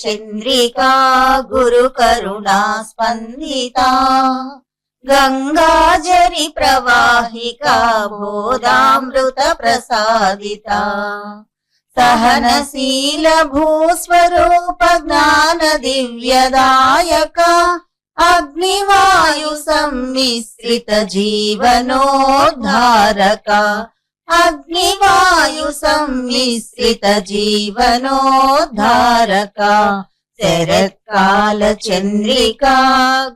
చంద్రికా గురు కరుణా స్పందితా గంగాజరి ప్రవాహికా బోధామృత ప్రసాదితా సహనశీల భూస్వరూప జ్ఞాన దివ్యదాయక అగ్నివాయు సమ్మిశ్రిత జీవనోద్ధారక అగ్నివాయు సమ్మిశ్రిత జీవనోద్ధారక శరత్కాల చంద్రికా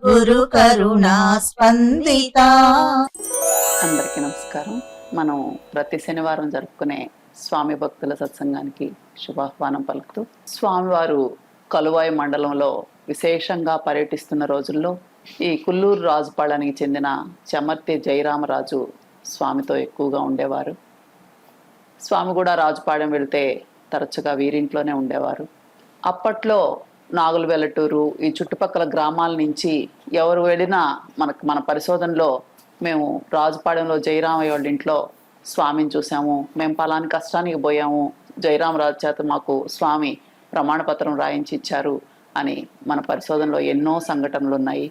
గురు కరుణా స్పందితా. అందరికీ నమస్కారం. మనం ప్రతి శనివారం జరుపుకునే స్వామి భక్తుల సత్సంగానికి శుభాహ్వానం పలుకుతూ, స్వామివారు కలువాయి మండలంలో విశేషంగా పర్యటిస్తున్న రోజుల్లో ఈ కుల్లూరు రాజుపాళానికి చెందిన చమర్తి జయరామరాజు స్వామితో ఎక్కువగా ఉండేవారు. స్వామి కూడా రాజుపాళెం వెళితే తరచుగా వీరింట్లోనే ఉండేవారు. అప్పట్లో నాగుల వెల్లటూరు ఈ చుట్టుపక్కల గ్రామాల నుంచి ఎవరు వెళ్ళినా మన పరిశోధనలో మేము రాజుపాళెంలో జయరామయ్య వాళ్ళ ఇంట్లో స్వామిని చూసాము, మేము పలాని కష్టానికి పోయాము, జయరామరాజు చేత మాకు స్వామి ప్రమాణపత్రం రాయించి ఇచ్చారు అని మన పరిశోధనలో ఎన్నో సంఘటనలు ఉన్నాయి.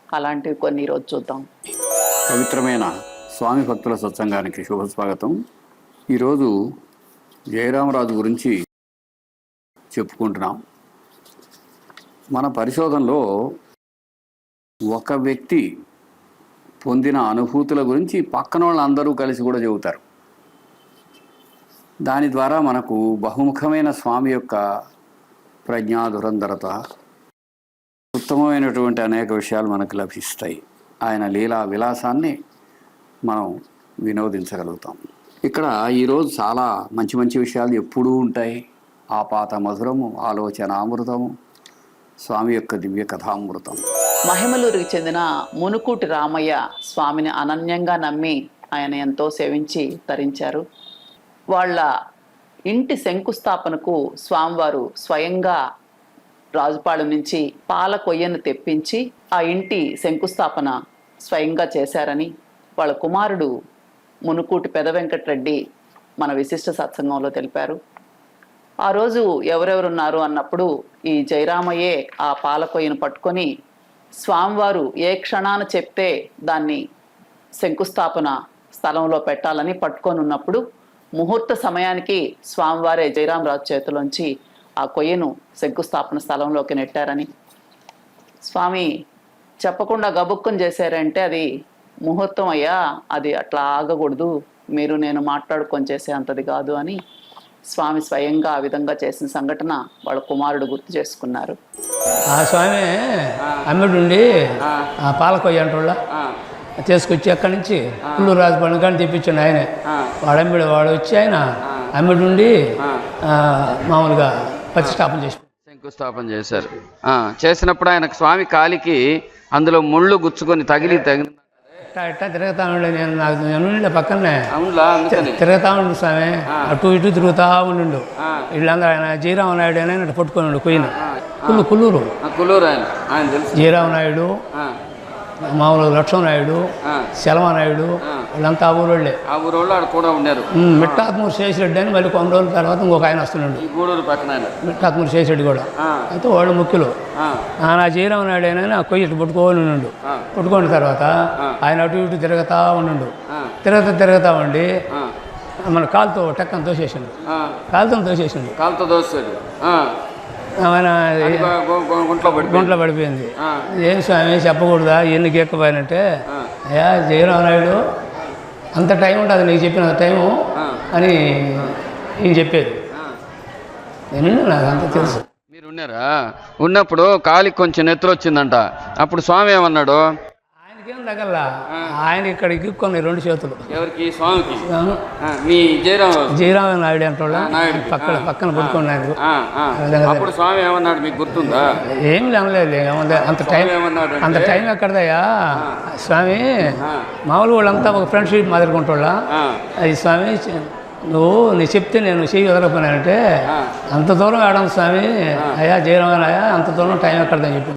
అలాంటివి కొన్ని ఈరోజు చూద్దాం. పవిత్రమైన స్వామి భక్తుల సత్సంగానికి శుభస్వాగతం. ఈరోజు జయరామరాజు గురించి చెప్పుకుంటున్నాం. మన పరిశోధనలో ఒక వ్యక్తి పొందిన అనుభూతుల గురించి పక్కన వాళ్ళందరూ కలిసి కూడా చెబుతారు. దాని ద్వారా మనకు బహుముఖమైన స్వామి యొక్క ప్రజ్ఞా దురంధరత, ఉత్తమమైనటువంటి అనేక విషయాలు మనకు లభిస్తాయి. ఆయన లీలా విలాసాన్ని మనం వినోదించగలుగుతాం. ఇక్కడ ఈరోజు చాలా మంచి మంచి విషయాలు ఎప్పుడూ ఉంటాయి. ఆపాత మధురము, ఆలోచనామృతము, స్వామి యొక్క దివ్య కథామృతం. మహిమలూరుకి చెందిన మునుకూటి రామయ్య స్వామిని అనన్యంగా నమ్మి ఆయన ఎంతో సేవించి తరించారు. వాళ్ళ ఇంటి శంకుస్థాపనకు స్వామివారు స్వయంగా రాజుపాళెం నుంచి పాల కొయ్యను తెప్పించి ఆ ఇంటి శంకుస్థాపన స్వయంగా చేశారని వాళ్ళ కుమారుడు మునుకూటి పెద వెంకటరెడ్డి మన విశిష్ట సత్సంగంలో తెలిపారు. ఆ రోజు ఎవరెవరున్నారు అన్నప్పుడు ఈ జయరామయ్యే ఆ పాల కొయ్యను పట్టుకొని స్వామివారు ఏ క్షణాన చెప్తే దాన్ని శంకుస్థాపన స్థలంలో పెట్టాలని పట్టుకొని ఉన్నప్పుడు ముహూర్త సమయానికి స్వామివారే జయరామరాజు చేతిలోంచి ఆ కొయ్యను శంకుస్థాపన స్థలంలోకి నెట్టారని, స్వామి చెప్పకుండా గబుక్కుని చేశారంటే అది ముహూర్తం అయ్యా, అది అట్లా ఆగకూడదు, మీరు నేను మాట్లాడుకొని చేసే అంతది కాదు అని స్వామి స్వయంగా ఆ విధంగా చేసిన సంఘటన వాళ్ళ కుమారుడు గుర్తు చేసుకున్నారు. ఆ స్వామి అమ్మిడుండి ఆ పాలకొయ్య అంటోళ్ళ తీసుకొచ్చి అక్కడి నుంచి కుల్లూరు రాజుపాళెం కానీ తెప్పించండి. ఆయనే వాడు వచ్చి ఆయన అమ్మిడుండి మామూలుగా ప్రతిష్టాపన చేసి శంకుస్థాపన చేశారు. చేసినప్పుడు ఆయనకు స్వామి కాలికి అందులో ముళ్ళు గుచ్చుకొని తగిలి ఇట్టా తిరుగుతా ఉండే. నేను పక్కనే తిరుగుతా ఉండు స్వామి, అటు ఇటు తిరుగుతా ఉండు. వీళ్ళందరూ ఆయన జయరామనాయుడు అని అటు పట్టుకొని ఉండు కొయ్యను. కుల్లూరు జయరామనాయుడు, మామూలు లక్ష్మణనాయుడు, శలమనాయుడు, వీళ్ళంతా ఆ ఊరోళ్ళే. కూడా ఉన్నారు. మిట్టాత్మూరు శేషరెడ్డి అని మళ్ళీ కొన్ని రోజుల తర్వాత ఇంకొక ఆయన వస్తున్నాడు, మిట్టాత్మూరు శేషరెడ్డి కూడా. అయితే వాళ్ళు ముఖ్యులు. నా జయరామనాయుడు అయినా ఆ కొయ్యి ఇటు పట్టుకొని ఉండు. పట్టుకున్న తర్వాత ఆయన అటు ఇటు తిరుగుతా ఉండు. తిరుగుతా ఉండి మన కాలుతో టక్కన తోసేసిండు. కాలుతో తోసేసాడు. ఆయన గుంట్లో పడిపోయింది. ఏం స్వామి చెప్పకూడదా, ఎన్ని గీక్కపోయినట్టే? అయ్యా జయరామనాయుడు అంత టైం ఉంటుంది నీకు చెప్పిన టైము అని ఈయన చెప్పేది. నేను నాకు అంత తెలుసు. మీరు ఉన్నారా? ఉన్నప్పుడు కాలికి కొంచెం నెత్తురు వచ్చిందంట. అప్పుడు స్వామి ఏమన్నాడు? ఆయనకేం తగల్లా, ఆయన ఇక్కడ గిక్కున్నాయి రెండు చేతులు. ఎవరికి? స్వామికి. జయరామనాయుడు అంటే పక్కన పడుకున్నాడు. అప్పుడు స్వామి ఏమన్నాడు మీకు గుర్తుందా? ఏమి అనలేదు. అంత టైం ఎక్కడదయ్యా స్వామి, మామూలు వాళ్ళంతా ఒక ఫ్రెండ్షిప్ మాదిరికుంటోళ్ళ. అది స్వామి నీ చెప్తే నేను చెయ్యి వదలకపోయినానంటే అంత దూరం ఆడాను స్వామి. అయ్యా జయరామయ్య అంత దూరం టైం ఎక్కడదని చెప్పి.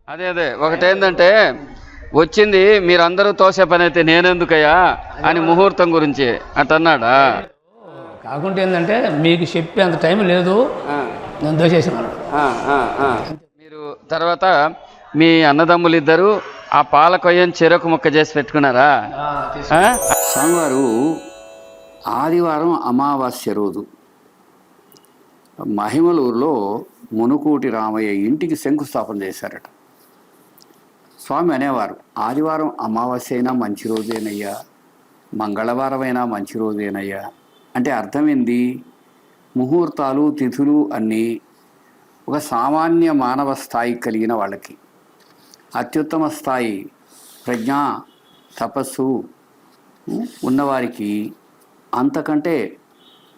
అదే ఒకటేందంటే వచ్చింది మీరందరూ తోసే పని అయితే నేనెందుకయ్యా అని ముహూర్తం గురించి అట్టన్నాడా? కాకుంటే ఏంటంటే మీకు చెప్పే అంత టైం లేదు, నన్ను దోసేసినాడు. మీరు తర్వాత మీ అన్నదమ్ములు ఇద్దరు ఆ పాల కొయ్యను చెరకు ముక్క చేసి పెట్టుకున్నారా? స్వామివారు ఆదివారం అమావాస్య రోజు మహిమలూరులో మునుకూటి రామయ్య ఇంటికి శంకుస్థాపన చేశారట. స్వామి అనేవారు, ఆదివారం అమావాస్య అయినా మంచి రోజేనయ్యా, మంగళవారం అయినా మంచి రోజేనయ్యా. అంటే అర్థం ఏంది? ముహూర్తాలు తిథులు అన్నీ ఒక సామాన్య మానవ స్థాయి కలిగిన వాళ్ళకి, అత్యుత్తమ స్థాయి ప్రజ్ఞ తపస్సు ఉన్నవారికి అంతకంటే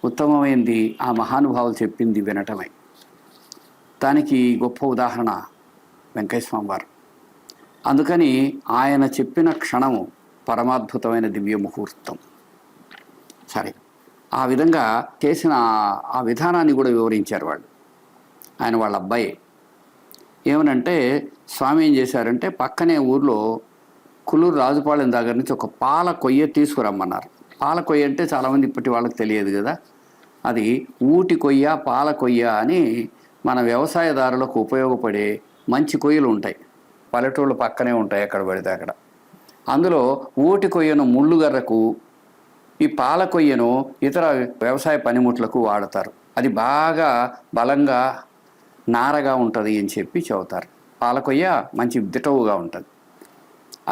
ఉత్తమమైంది ఆ మహానుభావులు చెప్పింది వినటమే. దానికి గొప్ప ఉదాహరణ వెంకయ్య స్వామి వారు. అందుకని ఆయన చెప్పిన క్షణము పరమాద్భుతమైన దివ్య ముహూర్తం. సరే, ఆ విధంగా చేసిన ఆ విధానాన్ని కూడా వివరించారు వాళ్ళు. ఆయన వాళ్ళ అబ్బాయి ఏమనంటే, స్వామి ఏం చేశారంటే పక్కనే ఊర్లో కుల్లూరు రాజుపాలెం దగ్గర నుంచి ఒక పాల కొయ్య తీసుకురమ్మన్నారు. పాల కొయ్య అంటే చాలామంది ఇప్పటి వాళ్ళకి తెలియదు కదా, అది ఊటి కొయ్య, పాల కొయ్య అని మన వ్యవసాయదారులకు ఉపయోగపడే మంచి కొయ్యలు ఉంటాయి, పల్లెటూళ్ళు పక్కనే ఉంటాయి ఎక్కడ పడితే అక్కడ. అందులో ఊటి కొయ్యను ముళ్ళుగర్రకు, ఈ పాల కొయ్యను ఇతర వ్యవసాయ పనిముట్లకు వాడతారు. అది బాగా బలంగా నారగా ఉంటుంది అని చెప్పి చెబుతారు. పాల కొయ్య మంచి దిటవుగా ఉంటుంది.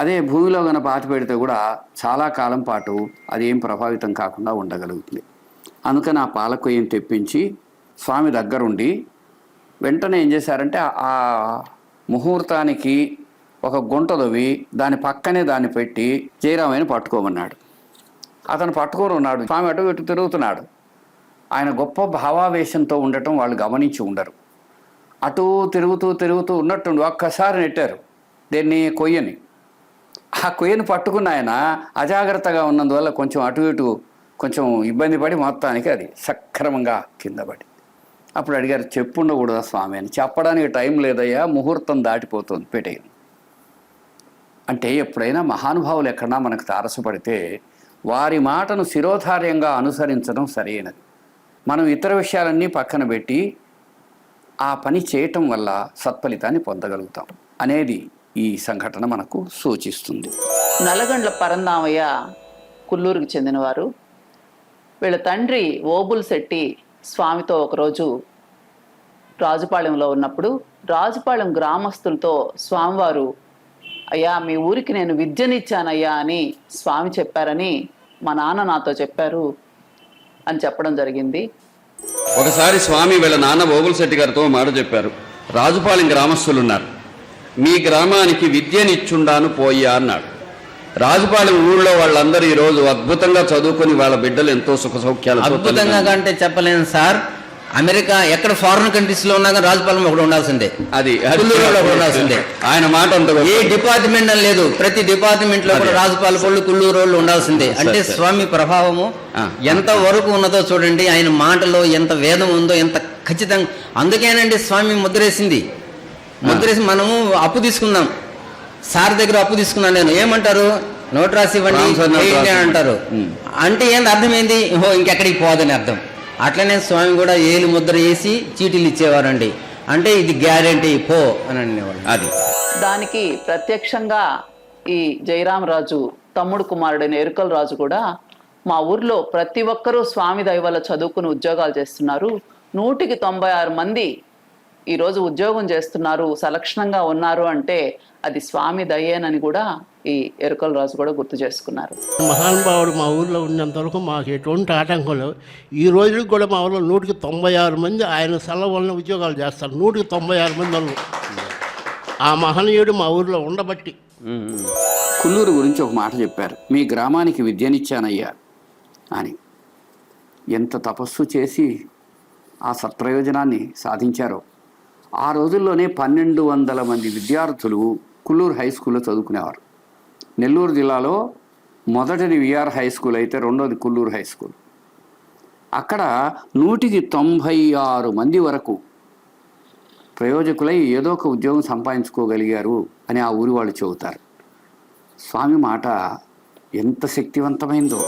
అదే భూమిలో కనుక పాతి పెడితే కూడా చాలా కాలం పాటు అదేం ప్రభావితం కాకుండా ఉండగలుగుతుంది. అందుకని ఆ పాల కొయ్యను తెప్పించి స్వామి దగ్గరుండి వెంటనే ఏం చేశారంటే ఆ ముహూర్తానికి ఒక గుంట దొవ్వి దాని పక్కనే దాన్ని పెట్టి జయరామయ్యని పట్టుకోమన్నాడు. అతను పట్టుకొని ఉన్నాడు. స్వామి అటు ఇటు తిరుగుతున్నాడు. ఆయన గొప్ప భావావేశంతో ఉండటం వాళ్ళు గమనించి ఉండరు. అటు తిరుగుతూ ఉన్నట్టుండి ఒక్కసారి నెట్టారు దీన్ని, కొయ్యని. ఆ కొయ్యను పట్టుకున్న ఆయన అజాగ్రత్తగా ఉన్నందువల్ల కొంచెం అటు ఇటు కొంచెం ఇబ్బంది పడి మొత్తానికి అది సక్రమంగా కింద పడి. అప్పుడు అడిగారు, చెప్పుండకూడదా స్వామి అని. చెప్పడానికి టైం లేదయ్యా, ముహూర్తం దాటిపోతుంది, పెట్టేయండి అంటే. ఎప్పుడైనా మహానుభావులు ఎక్కడన్నా మనకు తారసపడితే వారి మాటను శిరోధార్యంగా అనుసరించడం సరైనది. మనం ఇతర విషయాలన్నీ పక్కన పెట్టి ఆ పని చేయటం వల్ల సత్ఫలితాన్ని పొందగలుగుతాం అనేది ఈ సంఘటన మనకు సూచిస్తుంది. నల్లగండ్ల పరందామయ్య కుల్లూరుకి చెందినవారు. వీళ్ళ తండ్రి ఓబుల్ శెట్టి స్వామితో ఒకరోజు రాజుపాళెంలో ఉన్నప్పుడు రాజుపాళెం గ్రామస్తులతో స్వామివారు, అయ్యా మీ ఊరికి నేను విద్యనిచ్చానయ్యా అని స్వామి చెప్పారని మా నాన్న నాతో చెప్పారు అని చెప్పడం జరిగింది. ఒకసారి స్వామి వీళ్ళ నాన్న ఓబుల్ శెట్టి గారితో మాట చెప్పారు. రాజుపాలెం గ్రామస్తులు ఉన్నారు, మీ గ్రామానికి విద్యనిచ్చుండాను పోయ్యా అన్నాడు. రాజుపాలెం ఊళ్ళో వాళ్ళందరూ ఈరోజు అద్భుతంగా చదువుకొని వాళ్ళ బిడ్డలు ఎంతో సుఖ సౌఖ్యాలు. అద్భుతంగా అంటే చెప్పలేను సార్. అమెరికా ఎక్కడ ఫారిన్ కంట్రీస్ లో ఉన్నా కానీ రాజుపాలెం ఒకటి ఉండాల్సిందే, అది ఉండాల్సిందే. ఆయన మాట ఏ డిపార్ట్మెంట్ అని లేదు, ప్రతి డిపార్ట్మెంట్ లో కూడా రాజుపాలెం వాళ్ళు కుల్లూరు వాళ్ళు ఉండాల్సిందే. అంటే స్వామి ప్రభావము ఎంత వరకు ఉన్నదో చూడండి. ఆయన మాటలో ఎంత వేదం ఉందో, ఎంత ఖచ్చితంగా. అందుకేనండి స్వామి ముద్రేసింది. ముద్రేసి మనము అప్పు తీసుకుందాం. సార్ దగ్గర అప్పు తీసుకున్నాను నేను, ఏమంటారు, నోట్ రాసి ఇవ్వండి అంటారు. అంటే ఏంది అర్థమైంది, ఇంకెక్కడికి పోదని అర్థం. అట్లనే స్వామి కూడా ఏలు ముద్ర వేసి చీటీలు ఇచ్చేవారండి. అంటే ఇది గ్యారెంటీ పో అని అనేవాళ్ళు. అది దానికి ప్రత్యక్షంగా ఈ జయరామరాజు తమ్ముడు కుమారుడైన ఎరుకల రాజు కూడా, మా ఊర్లో ప్రతి ఒక్కరూ స్వామి దయ వల్ల చదువుకుని ఉద్యోగాలు చేస్తున్నారు, 196 మంది ఈరోజు ఉద్యోగం చేస్తున్నారు, సలక్షణంగా ఉన్నారు అంటే అది స్వామి దయేనని కూడా ఈ ఎరుకల రాజు కూడా గుర్తు చేసుకున్నారు. మహానుభావుడు మా ఊర్లో ఉన్నంత వరకు మాకు ఎటువంటి ఆటంకాలు. ఈ రోజుకి కూడా మా ఊళ్ళో 196 మంది ఆయన సెలవు వలన ఉద్యోగాలు చేస్తారు. 196 మంది వాళ్ళు. ఆ మహనీయుడు మా ఊర్లో ఉండబట్టి. కుల్లూరు గురించి ఒక మాట చెప్పారు, మీ గ్రామానికి విద్యనిచ్చానయ్యా అని. ఎంత తపస్సు చేసి ఆ సత్ప్రయోజనాన్ని సాధించారో. ఆ రోజుల్లోనే 1200 మంది విద్యార్థులు కుల్లూరు హై స్కూల్లో చదువుకునేవారు. నెల్లూరు జిల్లాలో మొదటిది విఆర్ హై స్కూల్ అయితే రెండోది కుల్లూరు హై స్కూల్. అక్కడ 196 మంది వరకు ప్రయోజకులై ఏదో ఒక ఉద్యోగం సంపాదించుకోగలిగారు అని ఆ ఊరి వాళ్ళు చెబుతారు. స్వామి మాట ఎంత శక్తివంతమైందో.